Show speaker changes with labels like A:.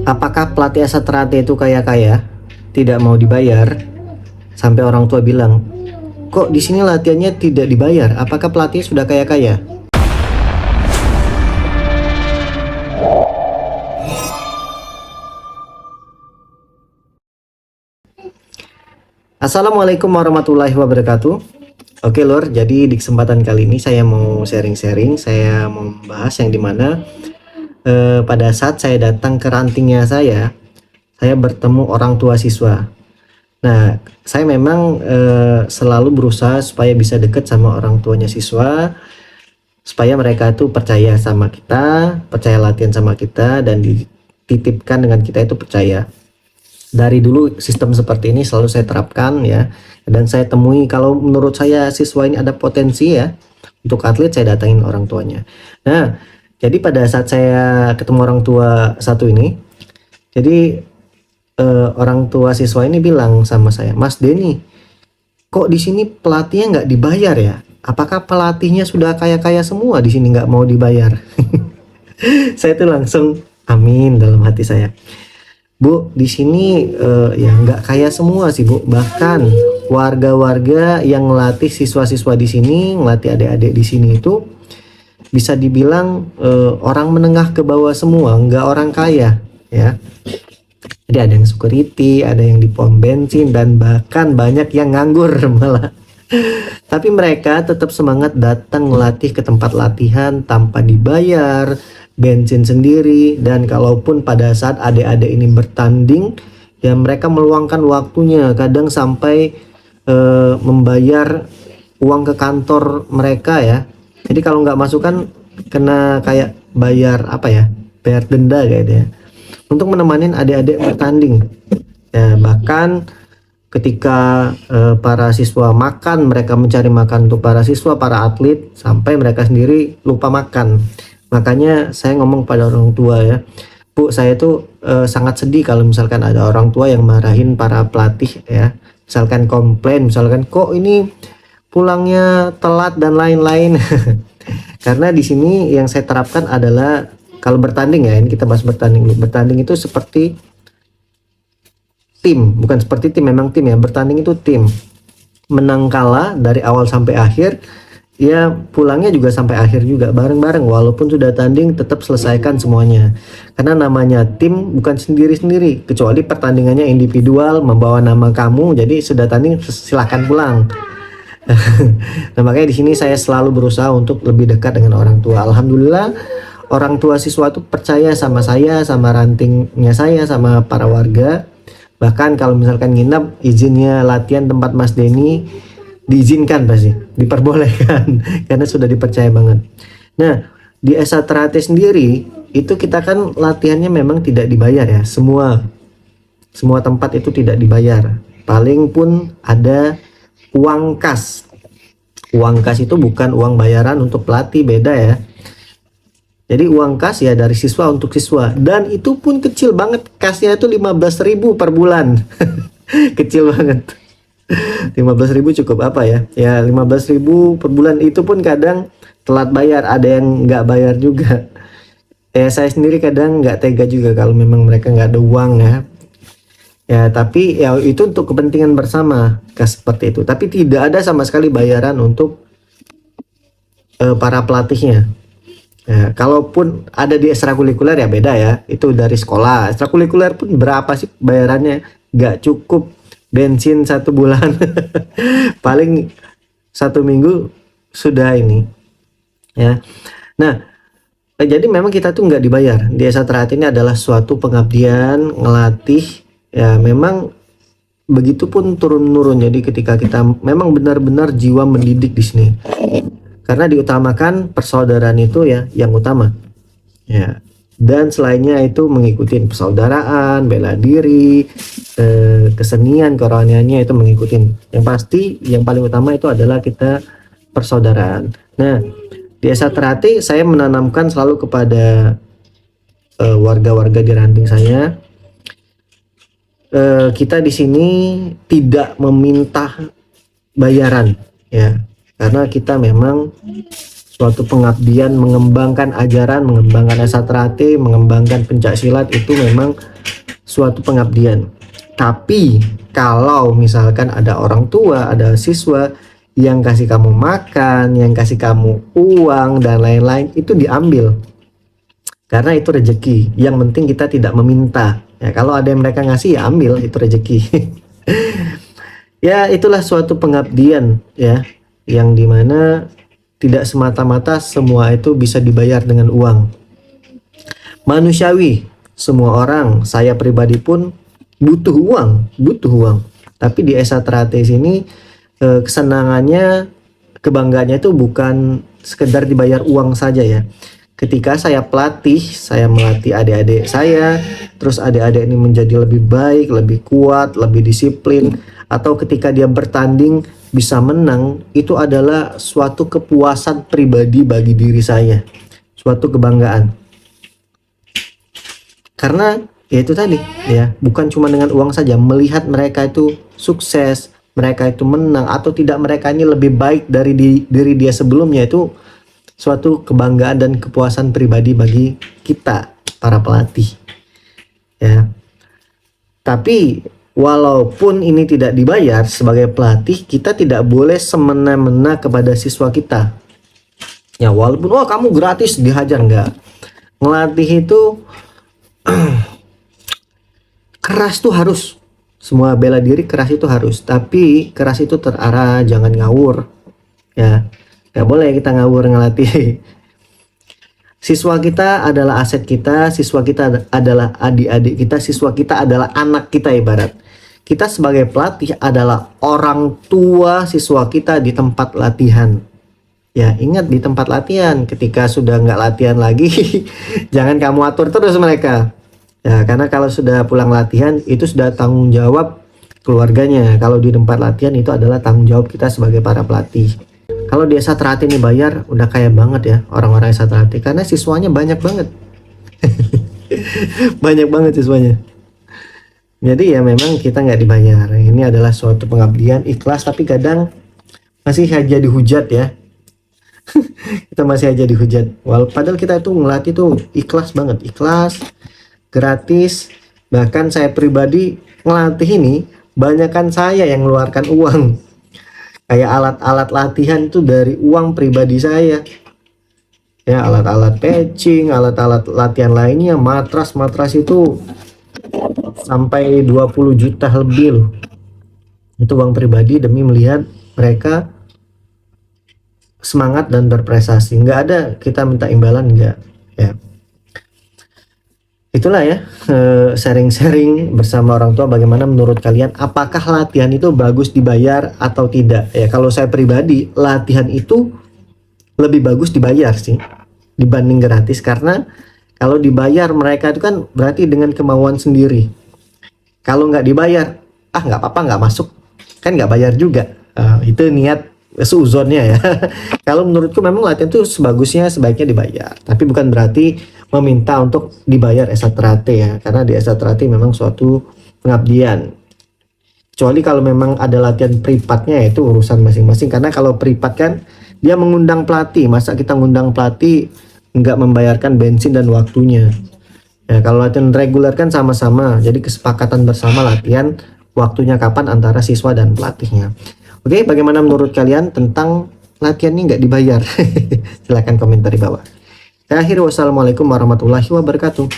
A: Apakah pelatih Satrate itu kaya-kaya, tidak mau dibayar, sampai orang tua bilang, kok di sini latihannya tidak dibayar? Apakah pelatih sudah kaya-kaya? Assalamualaikum warahmatullahi wabarakatuh. Oke lor, jadi di kesempatan kali ini saya mau sharing-sharing, saya mau membahas yang dimana pada saat saya datang ke rantingnya saya bertemu orang tua siswa. Nah, saya memang selalu berusaha supaya bisa dekat sama orang tuanya siswa, supaya mereka itu percaya sama kita, percaya latihan sama kita, dan dititipkan dengan kita itu percaya. Dari dulu sistem seperti ini selalu saya terapkan ya, dan saya temui kalau menurut saya siswa ini ada potensi ya untuk atlet, saya datangin orang tuanya. Nah, jadi pada saat saya ketemu orang tua satu ini, jadi orang tua siswa ini bilang sama saya, Mas Denny, kok di sini pelatihnya nggak dibayar ya? Apakah pelatihnya sudah kaya-kaya semua di sini nggak mau dibayar? Saya tuh langsung amin dalam hati saya. Bu, di sini ya nggak kaya semua sih Bu. Bahkan warga-warga yang ngelatih siswa-siswa di sini, ngelatih adik-adik di sini itu bisa dibilang orang menengah ke bawah semua, nggak orang kaya ya. Jadi ada yang security, ada yang di pom bensin, dan bahkan banyak yang nganggur malah. Tapi mereka tetap semangat datang melatih ke tempat latihan tanpa dibayar, bensin sendiri, dan kalaupun pada saat adik-adik ini bertanding ya mereka meluangkan waktunya, kadang sampai membayar uang ke kantor mereka ya. Jadi kalau nggak masuk kan kena kayak bayar apa ya, bayar denda kayak ya, untuk menemani adik-adik bertanding ya. Bahkan ketika para siswa makan, mereka mencari makan untuk para siswa, para atlet, sampai mereka sendiri lupa makan. Makanya saya ngomong pada orang tua ya, Bu, saya tuh sangat sedih kalau misalkan ada orang tua yang marahin para pelatih ya, misalkan komplain, misalkan kok ini pulangnya telat dan lain-lain. Karena di sini yang saya terapkan adalah kalau bertanding ya, ini kita bahas bertanding dulu. Bertanding itu seperti tim, bukan seperti tim, memang tim ya. Bertanding itu tim, menang kalah dari awal sampai akhir ya, pulangnya juga sampai akhir juga bareng-bareng, walaupun sudah tanding tetap selesaikan semuanya. Karena namanya tim bukan sendiri-sendiri, kecuali pertandingannya individual membawa nama kamu, jadi sudah tanding silahkan pulang. Nah, makanya di sini saya selalu berusaha untuk lebih dekat dengan orang tua. Alhamdulillah orang tua siswa itu percaya sama saya, sama rantingnya saya, sama para warga. Bahkan kalau misalkan nginep, izinnya latihan tempat Mas Denny diizinkan, pasti diperbolehkan karena sudah dipercaya banget. Nah, di Satrate sendiri itu kita kan latihannya memang tidak dibayar ya, semua tempat itu tidak dibayar. Paling pun ada uang kas. Uang kas itu bukan uang bayaran untuk pelatih, beda ya. Jadi uang kas ya dari siswa untuk siswa, dan itu pun kecil banget, kasnya itu 15.000 per bulan. Kecil banget. 15.000 cukup apa ya? Ya 15.000 per bulan, itu pun kadang telat bayar, ada yang nggak bayar juga. Saya sendiri kadang nggak tega juga kalau memang mereka nggak ada uang ya. Ya tapi ya itu untuk kepentingan bersama, seperti itu. Tapi tidak ada sama sekali bayaran untuk para pelatihnya. Ya, kalaupun ada di ekstrakurikuler ya beda ya, itu dari sekolah. Ekstrakurikuler pun berapa sih bayarannya? Nggak cukup bensin 1 bulan. Paling 1 minggu sudah ini ya. Nah, jadi memang kita tuh nggak dibayar. Di Satrate ini adalah suatu pengabdian, ngelatih ya, memang begitupun turun-menurun. Jadi ketika kita memang benar-benar jiwa mendidik di sini, karena diutamakan persaudaraan itu ya yang utama ya, dan selainnya itu mengikuti persaudaraan, bela diri, kesenian, kerohaniannya itu mengikuti. Yang pasti yang paling utama itu adalah kita persaudaraan. Nah, di Satrate saya menanamkan selalu kepada warga-warga di ranting saya, kita di sini tidak meminta bayaran ya, karena kita memang suatu pengabdian, mengembangkan ajaran, mengembangkan Satrate, mengembangkan pencak silat itu memang suatu pengabdian. Tapi kalau misalkan ada orang tua, ada siswa yang kasih kamu makan, yang kasih kamu uang dan lain-lain, itu diambil karena itu rezeki. Yang penting kita tidak meminta. Ya, kalau ada yang mereka ngasih ya ambil, itu rezeki. Ya, itulah suatu pengabdian ya, yang dimana tidak semata-mata semua itu bisa dibayar dengan uang. Manusiawi, semua orang, saya pribadi pun butuh uang, butuh uang. Tapi di Esa Terate sini kesenangannya, kebanggaannya itu bukan sekedar dibayar uang saja ya. Ketika saya pelatih, saya melatih adik-adik saya, terus adik-adik ini menjadi lebih baik, lebih kuat, lebih disiplin, atau ketika dia bertanding bisa menang, itu adalah suatu kepuasan pribadi bagi diri saya, suatu kebanggaan. Karena ya itu tadi ya, bukan cuma dengan uang saja, melihat mereka itu sukses, mereka itu menang, atau tidak mereka ini lebih baik dari diri dia sebelumnya, itu suatu kebanggaan dan kepuasan pribadi bagi kita para pelatih ya. Tapi walaupun ini tidak dibayar sebagai pelatih, kita tidak boleh semena-mena kepada siswa kita ya. Walaupun wah kamu gratis dihajar, enggak. Ngelatih itu keras tuh harus, semua bela diri keras itu harus, tapi keras itu terarah, jangan ngawur ya. Gak boleh kita ngawur ngelatih. Siswa kita adalah aset kita, siswa kita adalah adik-adik kita, siswa kita adalah anak kita ibarat. Kita sebagai pelatih adalah orang tua siswa kita di tempat latihan. Ya ingat, di tempat latihan, ketika sudah nggak latihan lagi, jangan kamu atur terus mereka. Ya karena kalau sudah pulang latihan itu sudah tanggung jawab keluarganya. Kalau di tempat latihan itu adalah tanggung jawab kita sebagai para pelatih. Kalau di Esa Terate ini bayar, udah kaya banget ya orang-orang Esa Terate, karena siswanya banyak banget. Banyak banget siswanya. Jadi ya memang kita nggak dibayar. Ini adalah suatu pengabdian ikhlas, tapi kadang masih aja dihujat ya. Kita masih aja dihujat. Padahal kita itu ngelatih tuh ikhlas banget, ikhlas, gratis. Bahkan saya pribadi ngelatih ini, banyakkan saya yang mengeluarkan uang. Kayak alat-alat latihan itu dari uang pribadi saya ya, alat-alat patching, alat-alat latihan lainnya, matras itu sampai 20 juta lebih loh. Itu uang pribadi demi melihat mereka semangat dan berprestasi. Nggak ada kita minta imbalan, enggak ya. Itulah ya, sharing-sharing bersama orang tua, bagaimana menurut kalian, apakah latihan itu bagus dibayar atau tidak ya. Kalau saya pribadi, latihan itu lebih bagus dibayar sih dibanding gratis, karena kalau dibayar mereka itu kan berarti dengan kemauan sendiri. Kalau nggak dibayar, nggak apa-apa, nggak masuk, kan nggak bayar juga. Itu niat seuzonnya ya. Kalau menurutku memang latihan itu sebaiknya dibayar, tapi bukan berarti meminta untuk dibayar Esa Terate ya, karena di Esa Terate memang suatu pengabdian. Kecuali kalau memang ada latihan privatnya, itu urusan masing-masing. Karena kalau privat kan dia mengundang pelatih, masa kita ngundang pelatih nggak membayarkan bensin dan waktunya ya. Kalau latihan reguler kan sama-sama, jadi kesepakatan bersama latihan waktunya kapan antara siswa dan pelatihnya. Oke, bagaimana menurut kalian tentang latihan ini nggak dibayar? Silahkan komentar di bawah. Akhir, wassalamualaikum warahmatullahi wabarakatuh.